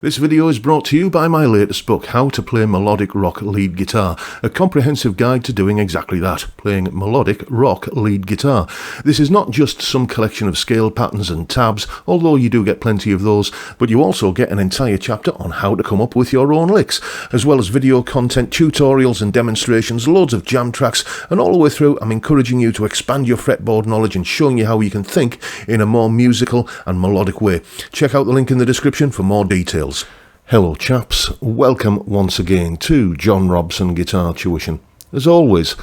This video is brought to you by my latest book, How to Play Melodic Rock Lead Guitar, a comprehensive guide to doing exactly that, playing melodic rock lead guitar. This is not just some collection of scale patterns and tabs, although you do get plenty of those, but you also get an entire chapter on how to come up with your own licks, as well as video content, tutorials and demonstrations, loads of jam tracks, and all the way through I'm encouraging you to expand your fretboard knowledge and showing you how you can think in a more musical and melodic way. Check out the link in the description for more details. Hello chaps, welcome once again to John Robson Guitar Tuition. As always,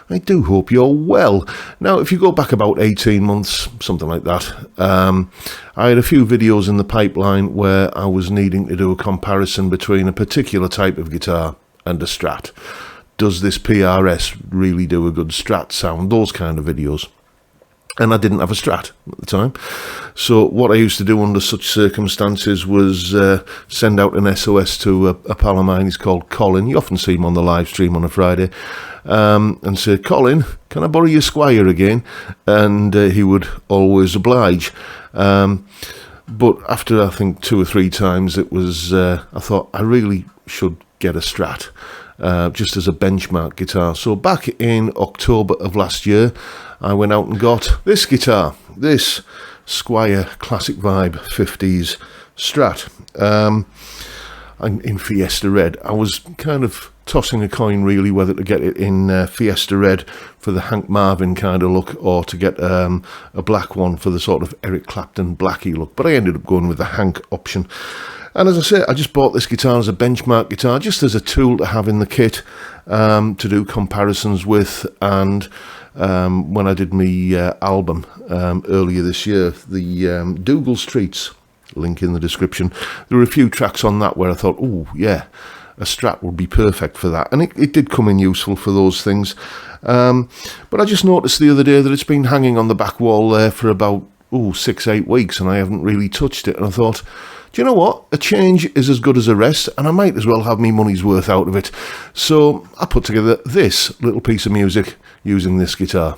I do hope you're well. Now, if you go back about 18 months, something like that, I had a few videos in the pipeline where I was needing to do a comparison between a particular type of guitar and a Strat. Does this PRS really do a good Strat sound? Those kind of videos. And I didn't have a Strat at the time. So what I used to do under such circumstances was send out an SOS to a pal of mine. He's called Colin. You often see him on the live stream on a Friday. And say, Colin, can I borrow your Squire again? And he would always oblige. But after, I think, 2 or 3 times, it was, I thought, I really should get a Strat. Just as a benchmark guitar. So back in October of last year, I went out and got this guitar, this Squire Classic Vibe 50s Strat, in Fiesta Red. I was kind of tossing a coin really whether to get it in Fiesta Red for the Hank Marvin kind of look or to get a black one for the sort of Eric Clapton blacky look, but I ended up going with the Hank option. And as I say, I just bought this guitar as a benchmark guitar, just as a tool to have in the kit to do comparisons with. And when I did my album earlier this year, the Dougal Streets, link in the description, there were a few tracks on that where I thought, oh yeah, a Strat would be perfect for that. And it did come in useful for those things. But I just noticed the other day that it's been hanging on the back wall there for about 6-8 weeks, and I haven't really touched it. And I thought, do you know what? A change is as good as a rest, and I might as well have me money's worth out of it. So I put together this little piece of music using this guitar.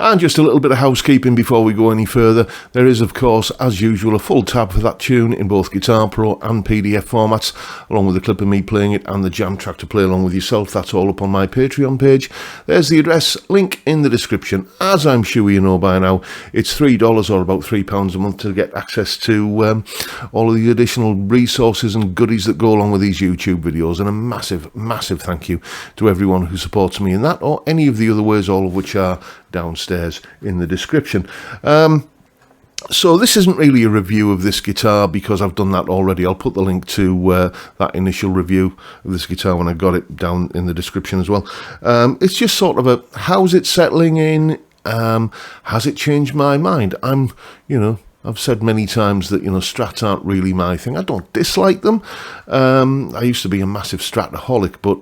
And just a little bit of housekeeping before we go any further. There is, of course, as usual, a full tab for that tune in both Guitar Pro and PDF formats, along with a clip of me playing it and the jam track to play along with yourself. That's all up on my Patreon page. There's the address, link in the description. As I'm sure you know by now, it's $3 or about £3 a month to get access to all of the additional resources and goodies that go along with these YouTube videos. And a massive, massive thank you to everyone who supports me in that, or any of the other ways, all of which are downstairs in the description. So this isn't really a review of this guitar because I've done that already. I'll put the link to that initial review of this guitar when I got it down in the description as well. It's just sort of a, how's it settling in? Has it changed my mind? I've said many times that, Strats aren't really my thing. I don't dislike them. I used to be a massive Strataholic, but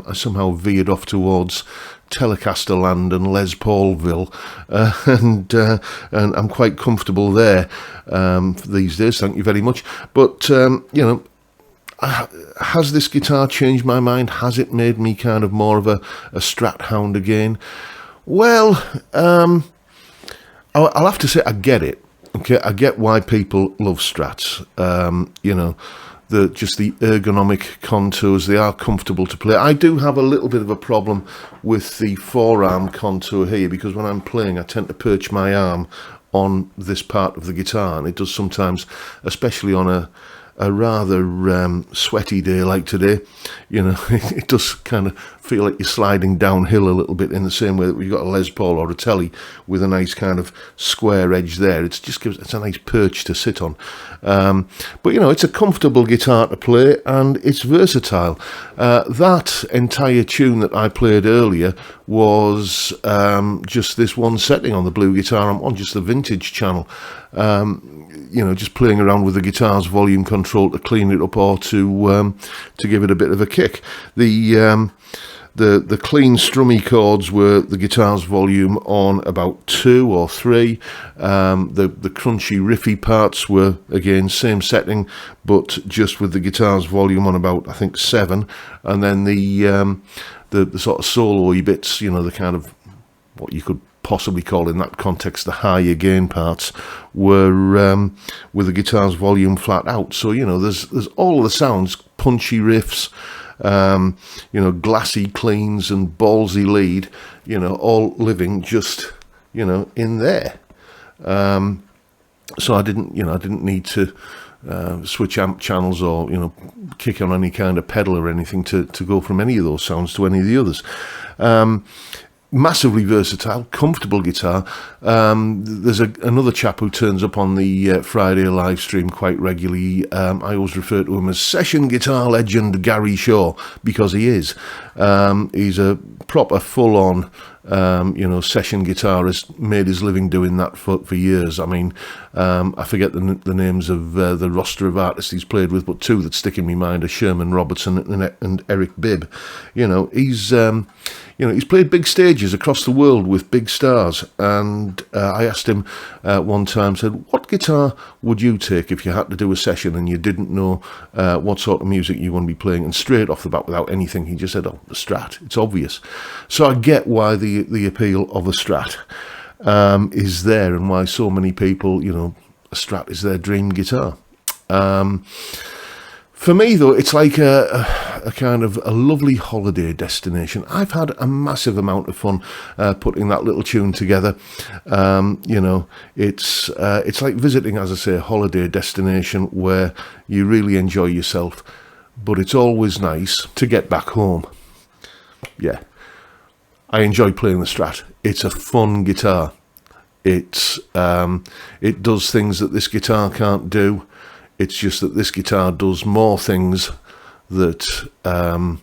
I somehow veered off towards Telecaster land and Les Paulville, and I'm quite comfortable there these days. Thank you very much. But has this guitar changed my mind? Has it made me kind of more of a Strat hound again? Well, I'll have to say I get it. Okay, I get why people love Strats. The ergonomic contours, they are comfortable to play. I do have a little bit of a problem with the forearm contour here, because when I'm playing I tend to perch my arm on this part of the guitar, and it does sometimes, especially on a rather sweaty day like today, it does kind of feel like you're sliding downhill a little bit, in the same way that we've got a Les Paul or a Tele with a nice kind of square edge there. It's a nice perch to sit on. But it's a comfortable guitar to play, and it's versatile. That entire tune that I played earlier was just this one setting on the Blue Guitar on just the vintage channel. Just playing around with the guitar's volume control to clean it up, or to give it a bit of a kick. The clean strummy chords were the guitar's volume on about 2 or 3. The crunchy riffy parts were, again, same setting, but just with the guitar's volume on about, I think, 7. And then the sort of solo-y bits, the kind of what you could possibly call in that context the higher gain parts, were with the guitar's volume flat out. So there's all the sounds, punchy riffs, glassy cleans and ballsy lead, all living just in there. So I didn't need to switch amp channels or kick on any kind of pedal or anything to go from any of those sounds to any of the others. Massively versatile, comfortable guitar. There's another chap who turns up on the Friday live stream quite regularly. I always refer to him as session guitar legend Gary Shaw, because he is. He's a proper full-on session guitarist, made his living doing that for years. I mean, I forget the names of the roster of artists he's played with, but 2 that stick in my mind are Sherman Robertson and Eric Bibb. He's played big stages across the world with big stars, and I asked him one time, said, what guitar would you take if you had to do a session and you didn't know what sort of music you want to be playing? And straight off the bat, without anything, he just said, oh, the Strat. It's obvious. So I get why the appeal of a Strat is there, and why so many people, a Strat is their dream guitar. For me, though, it's like a kind of a lovely holiday destination. I've had a massive amount of fun putting that little tune together. It's like visiting, as I say, a holiday destination where you really enjoy yourself, but it's always nice to get back home. Yeah, I enjoy playing the Strat. It's a fun guitar. It does things that this guitar can't do. It's just that this guitar does more things that kind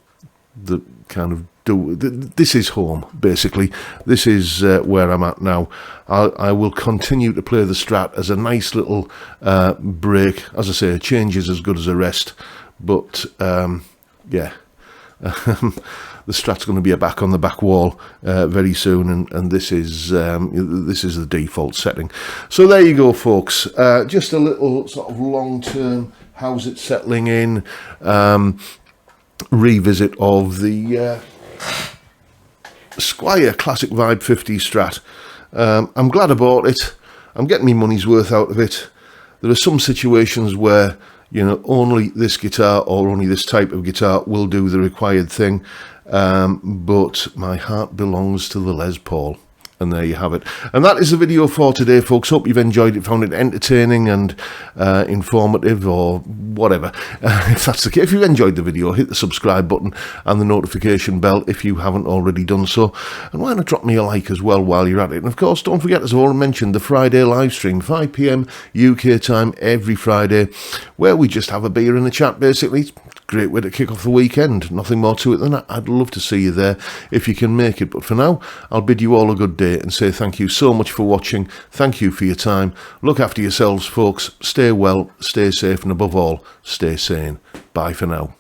of do. This is home, basically. This is where I'm at now. I will continue to play the Strat as a nice little break. As I say, a change is as good as a rest. But yeah. The Strat's going to be back on the back wall very soon, and this is the default setting. So there you go, folks. Just a little sort of long-term, how's it settling in, revisit of the Squier Classic Vibe 50 Strat. I'm glad I bought it. I'm getting my money's worth out of it. There are some situations where, you know, only this guitar or only this type of guitar will do the required thing, but my heart belongs to the Les Paul. And there you have it. And that is the video for today, folks. Hope you've enjoyed it, found it entertaining and informative or whatever. If that's the case, if you enjoyed the video, hit the subscribe button and the notification bell if you haven't already done so. And why not drop me a like as well while you're at it. And of course, don't forget, as I already mentioned, the Friday live stream, 5 PM UK time every Friday, where we just have a beer and a chat, basically. It's a great way to kick off the weekend. Nothing more to it than that. I'd love to see you there if you can make it. But for now, I'll bid you all a good day and say thank you so much for watching. Thank you for your time. Look after yourselves, folks. Stay well, stay safe, and above all, stay sane. Bye for now.